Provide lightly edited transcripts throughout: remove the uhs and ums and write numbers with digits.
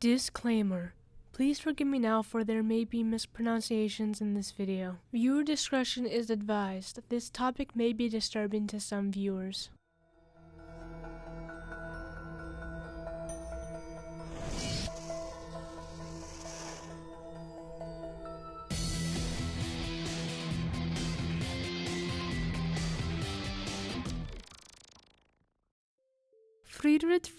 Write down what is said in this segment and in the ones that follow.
Disclaimer. Please forgive me now for there may be mispronunciations in this video. Viewer discretion is advised. This topic may be disturbing to some viewers.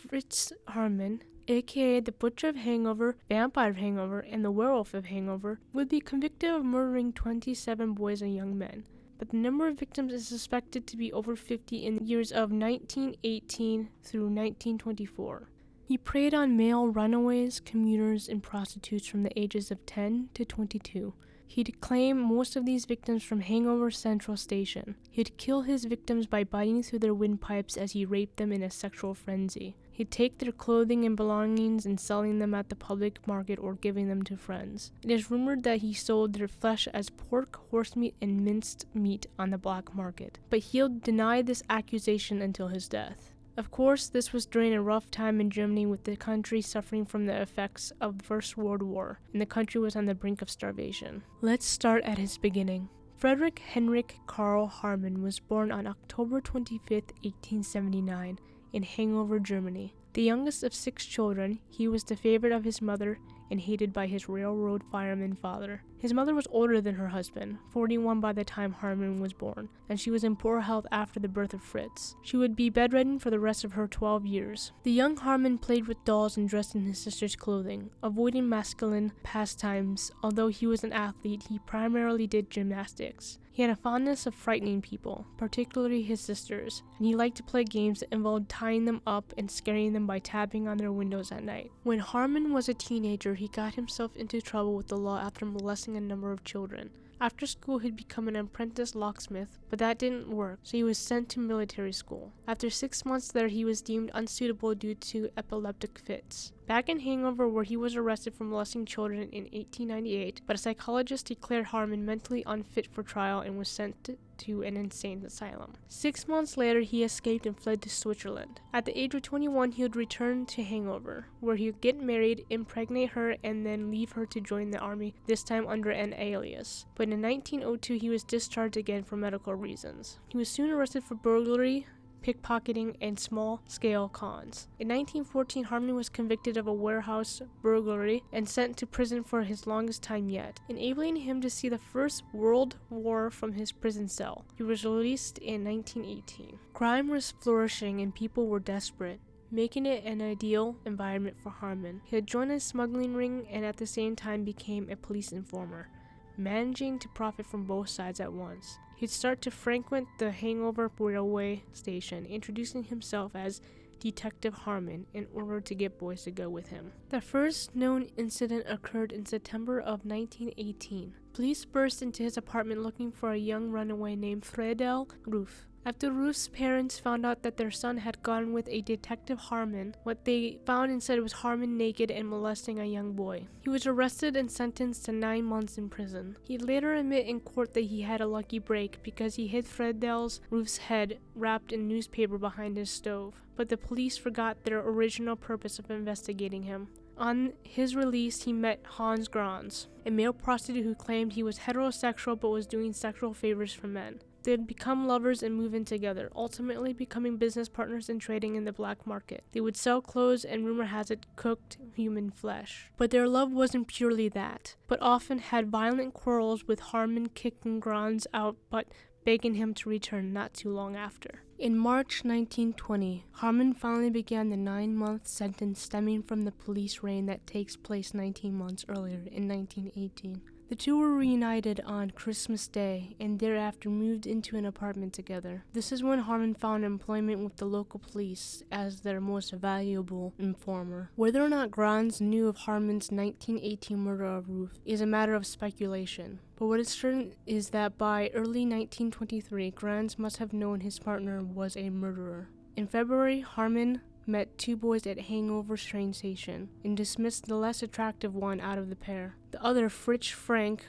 Fritz Haarmann, aka the Butcher of Hangover, Vampire of Hangover, and the Werewolf of Hangover, would be convicted of murdering 27 boys and young men, but the number of victims is suspected to be over 50 in the years of 1918 through 1924. He preyed on male runaways, commuters, and prostitutes from the ages of 10 to 22. He'd claim most of these victims from Hangover Central Station. He'd kill his victims by biting through their windpipes as he raped them in a sexual frenzy. He'd take their clothing and belongings and selling them at the public market or giving them to friends. It is rumored that he sold their flesh as pork, horse meat, and minced meat on the black market, but he'll deny this accusation until his death. Of course, this was during a rough time in Germany with the country suffering from the effects of the First World War, and the country was on the brink of starvation. Let's start at his beginning. Friedrich Heinrich Karl Harmon was born on October 25, 1879, in Hanover, Germany. The youngest of 6 children, he was the favorite of his mother and hated by his railroad fireman father. His mother was older than her husband, 41 by the time Harmon was born, and she was in poor health after the birth of Fritz. She would be bedridden for the rest of her 12 years. The young Harmon played with dolls and dressed in his sister's clothing, avoiding masculine pastimes. Although he was an athlete, he primarily did gymnastics. He had a fondness of frightening people, particularly his sisters, and he liked to play games that involved tying them up and scaring them by tapping on their windows at night. When Harmon was a teenager, he got himself into trouble with the law after molesting a number of children. After school, he'd become an apprentice locksmith, but that didn't work, so he was sent to military school. After 6 months there, he was deemed unsuitable due to epileptic fits. Back in Hangover, where he was arrested for molesting children in 1898, but a psychologist declared Harmon mentally unfit for trial and was sent to an insane asylum. 6 months later, he escaped and fled to Switzerland. At the age of 21, he would return to Hangover, where he would get married, impregnate her, and then leave her to join the army, this time under an alias. But in 1902, he was discharged again for medical reasons. He was soon arrested for burglary, pickpocketing, and small-scale cons. In 1914, Harmon was convicted of a warehouse burglary and sent to prison for his longest time yet, enabling him to see the First World War from his prison cell. He was released in 1918. Crime was flourishing and people were desperate, making it an ideal environment for Harmon. He had joined a smuggling ring and at the same time became a police informer, managing to profit from both sides at once. He'd start to frequent the Hangover railway station, introducing himself as Detective Harmon in order to get boys to go with him. The first known incident occurred in September of 1918. Police burst into his apartment looking for a young runaway named Friedel Ruf. After Ruf's parents found out that their son had gone with a Detective Harmon, what they found instead was Harmon naked and molesting a young boy. He was arrested and sentenced to 9 months in prison. He'd later admit in court that he had a lucky break because he hid Friedel's Ruf's head wrapped in newspaper behind his stove, but the police forgot their original purpose of investigating him. On his release, he met Hans Grans, a male prostitute who claimed he was heterosexual but was doing sexual favors for men. They'd become lovers and move in together, ultimately becoming business partners and trading in the black market. They would sell clothes and rumor has it cooked human flesh. But their love wasn't purely that, but often had violent quarrels with Harmon kicking Grans out but begging him to return not too long after. In March 1920, Harmon finally began the 9-month sentence stemming from the police raid that takes place 19 months earlier in 1918. The two were reunited on Christmas Day and thereafter moved into an apartment together. This is when Harmon found employment with the local police as their most valuable informer. Whether or not Grans knew of Harmon's 1918 murder of Ruth is a matter of speculation, but what is certain is that by early 1923, Grans must have known his partner was a murderer. In February, Harmon met 2 boys at Hangover train station and dismissed the less attractive one out of the pair. The other, Fritz Frank,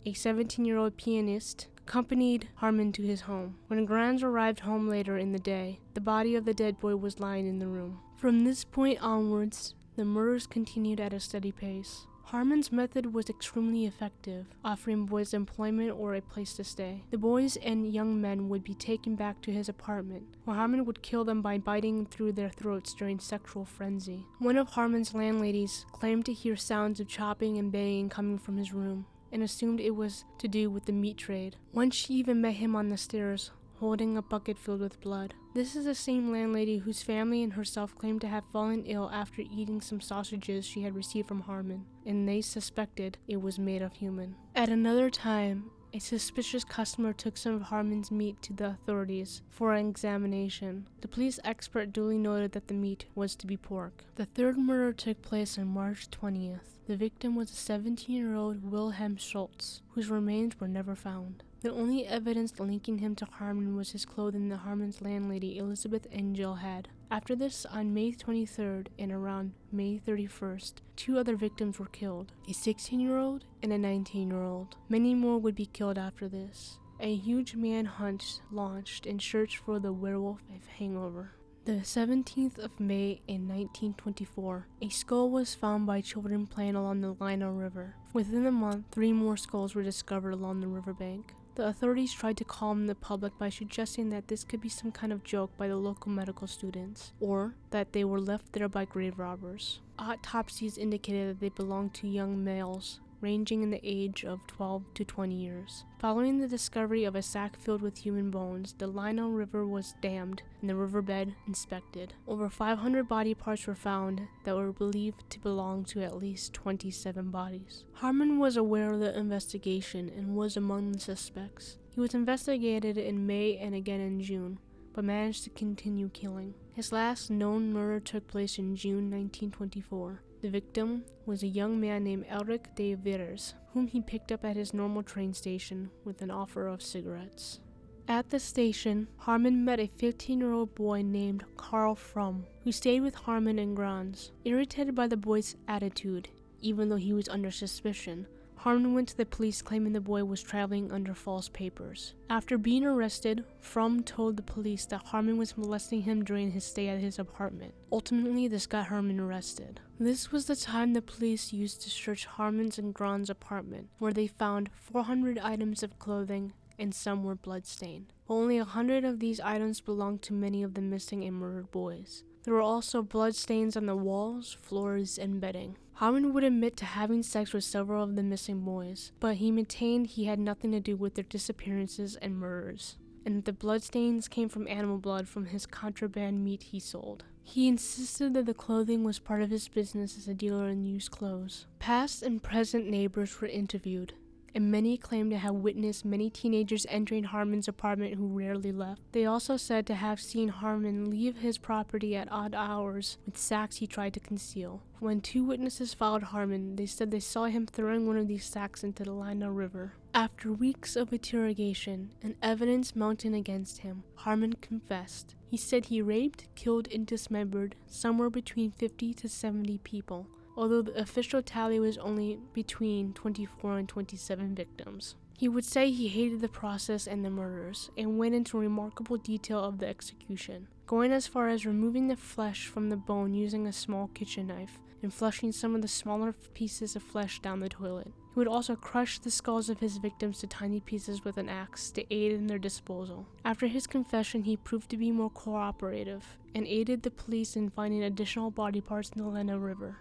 a 17-year-old pianist, accompanied Harmon to his home. When Grans arrived home later in the day, the body of the dead boy was lying in the room. From this point onwards, the murders continued at a steady pace. Harmon's method was extremely effective, offering boys employment or a place to stay. The boys and young men would be taken back to his apartment, where Harmon would kill them by biting through their throats during sexual frenzy. One of Harmon's landladies claimed to hear sounds of chopping and banging coming from his room, and assumed it was to do with the meat trade. Once she even met him on the stairs, holding a bucket filled with blood. This is the same landlady whose family and herself claimed to have fallen ill after eating some sausages she had received from Harmon, and they suspected it was made of human. At another time, a suspicious customer took some of Harmon's meat to the authorities for an examination. The police expert duly noted that the meat was to be pork. The third murder took place on March 20th. The victim was a 17-year-old Wilhelm Schultz, whose remains were never found. The only evidence linking him to Harmon was his clothing that Harmon's landlady Elizabeth Angel had. After this, on May 23rd and around May 31st, 2 other victims were killed, a 16-year-old and a 19-year-old. Many more would be killed after this. A huge manhunt launched in search for the werewolf of Hangover. The 17th of May in 1924, a skull was found by children playing along the Lyon River. Within a month, 3 more skulls were discovered along the riverbank. The authorities tried to calm the public by suggesting that this could be some kind of joke by the local medical students, or that they were left there by grave robbers. Autopsies indicated that they belonged to young males, ranging in the age of 12 to 20 years. Following the discovery of a sack filled with human bones, the Lyon River was dammed and the riverbed inspected. Over 500 body parts were found that were believed to belong to at least 27 bodies. Harmon was aware of the investigation and was among the suspects. He was investigated in May and again in June, but managed to continue killing. His last known murder took place in June 1924. The victim was a young man named Ulrich de Vitters, whom he picked up at his normal train station with an offer of cigarettes. At the station, Harmon met a 15-year-old boy named Karl Fromm, who stayed with Harmon and Grans. Irritated by the boy's attitude, even though he was under suspicion, Harmon went to the police claiming the boy was traveling under false papers. After being arrested, Fromm told the police that Harmon was molesting him during his stay at his apartment. Ultimately, this got Harmon arrested. This was the time the police used to search Harmon's and Grans' apartment, where they found 400 items of clothing and some were bloodstained. Only 100 of these items belonged to many of the missing and murdered boys. There were also bloodstains on the walls, floors, and bedding. Harmon would admit to having sex with several of the missing boys, but he maintained he had nothing to do with their disappearances and murders, and that the bloodstains came from animal blood from his contraband meat he sold. He insisted that the clothing was part of his business as a dealer in used clothes. Past and present neighbors were interviewed, and many claimed to have witnessed many teenagers entering Harmon's apartment who rarely left. They also said to have seen Harmon leave his property at odd hours with sacks he tried to conceal. When 2 witnesses followed Harmon, they said they saw him throwing one of these sacks into the Lyon River. After weeks of interrogation and evidence mounting against him, Harmon confessed. He said he raped, killed, and dismembered somewhere between 50 to 70 people, although the official tally was only between 24 and 27 victims. He would say he hated the process and the murders, and went into remarkable detail of the execution, going as far as removing the flesh from the bone using a small kitchen knife, and flushing some of the smaller pieces of flesh down the toilet. He would also crush the skulls of his victims to tiny pieces with an axe to aid in their disposal. After his confession, he proved to be more cooperative, and aided the police in finding additional body parts in the Lyon River.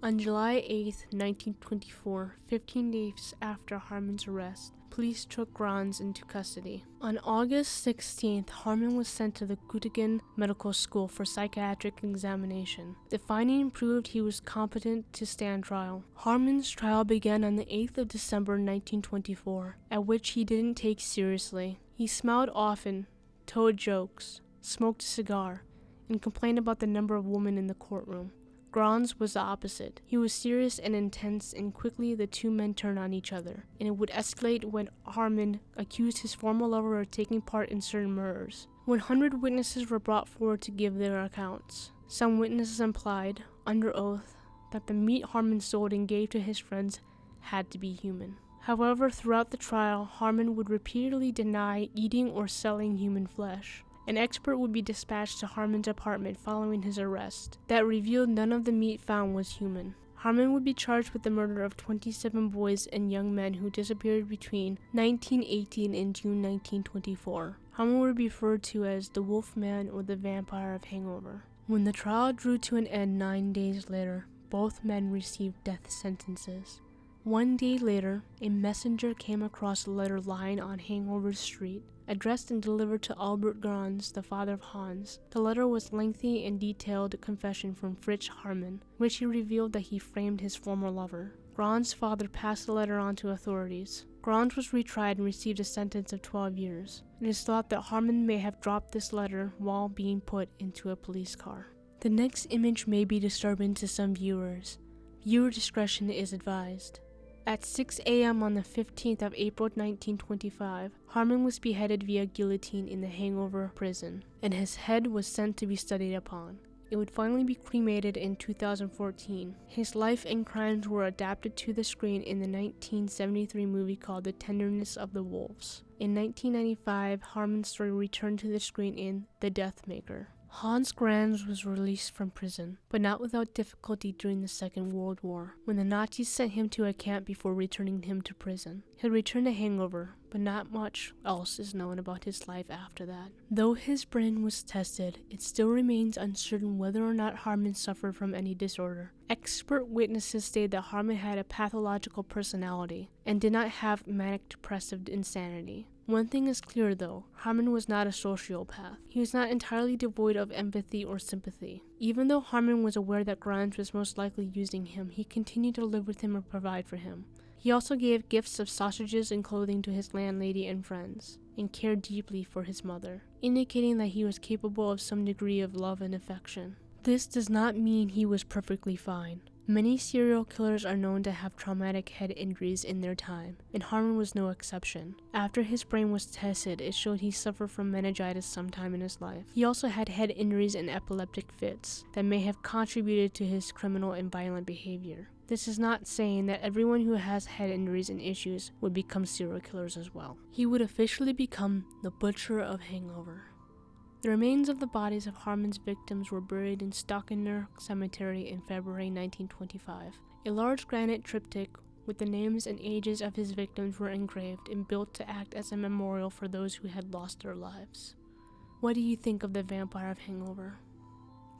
On July 8, 1924, 15 days after Harmon's arrest, police took Grans into custody. On August 16th, Harmon was sent to the Göttingen Medical School for psychiatric examination. The finding proved he was competent to stand trial. Harmon's trial began on the 8th of December 1924, at which he didn't take seriously. He smiled often, told jokes, smoked a cigar, and complained about the number of women in the courtroom. Grans was the opposite. He was serious and intense, and quickly the 2 men turned on each other, and it would escalate when Harmon accused his former lover of taking part in certain murders. 100 witnesses were brought forward to give their accounts. Some witnesses implied, under oath, that the meat Harmon sold and gave to his friends had to be human. However, throughout the trial, Harmon would repeatedly deny eating or selling human flesh. An expert would be dispatched to Harmon's apartment following his arrest that revealed none of the meat found was human. Harmon would be charged with the murder of 27 boys and young men who disappeared between 1918 and June 1924. Harmon would be referred to as the Wolfman or the Vampire of Hangover. When the trial drew to an end 9 days later, both men received death sentences. 1 day later, a messenger came across a letter lying on Hangover Street, addressed and delivered to Albert Grans, the father of Hans. The letter was a lengthy and detailed confession from Fritz Haarmann, which he revealed that he framed his former lover. Grans' father passed the letter on to authorities. Grans was retried and received a sentence of 12 years. It is thought that Harmon may have dropped this letter while being put into a police car. The next image may be disturbing to some viewers. Viewer discretion is advised. At 6 a.m. on the 15th of April 1925, Harmon was beheaded via guillotine in the Hangover prison, and his head was sent to be studied upon. It would finally be cremated in 2014. His life and crimes were adapted to the screen in the 1973 movie called The Tenderness of the Wolves. In 1995, Harmon's story returned to the screen in The Deathmaker. Hans Grans was released from prison, but not without difficulty during the Second World War, when the Nazis sent him to a camp before returning him to prison. He returned to Hangover, but not much else is known about his life after that. Though his brain was tested, it still remains uncertain whether or not Harmon suffered from any disorder. Expert witnesses stated that Harmon had a pathological personality and did not have manic depressive insanity. One thing is clear though, Harmon was not a sociopath. He was not entirely devoid of empathy or sympathy. Even though Harmon was aware that Grimes was most likely using him, he continued to live with him and provide for him. He also gave gifts of sausages and clothing to his landlady and friends, and cared deeply for his mother, indicating that he was capable of some degree of love and affection. This does not mean he was perfectly fine. Many serial killers are known to have traumatic head injuries in their time, and Harmon was no exception. After his brain was tested, it showed he suffered from meningitis sometime in his life. He also had head injuries and epileptic fits that may have contributed to his criminal and violent behavior. This is not saying that everyone who has head injuries and issues would become serial killers as well. He would officially become the Butcher of Hangover. The remains of the bodies of Harmon's victims were buried in Stockener Cemetery in February 1925. A large granite triptych with the names and ages of his victims were engraved and built to act as a memorial for those who had lost their lives. What do you think of the Vampire of Hangover?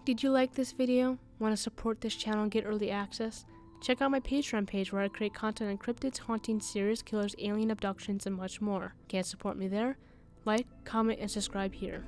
Did you like this video? Want to support this channel and get early access? Check out my Patreon page where I create content on cryptids, hauntings, serial killers, alien abductions, and much more. Can't support me there? Like, comment, and subscribe here.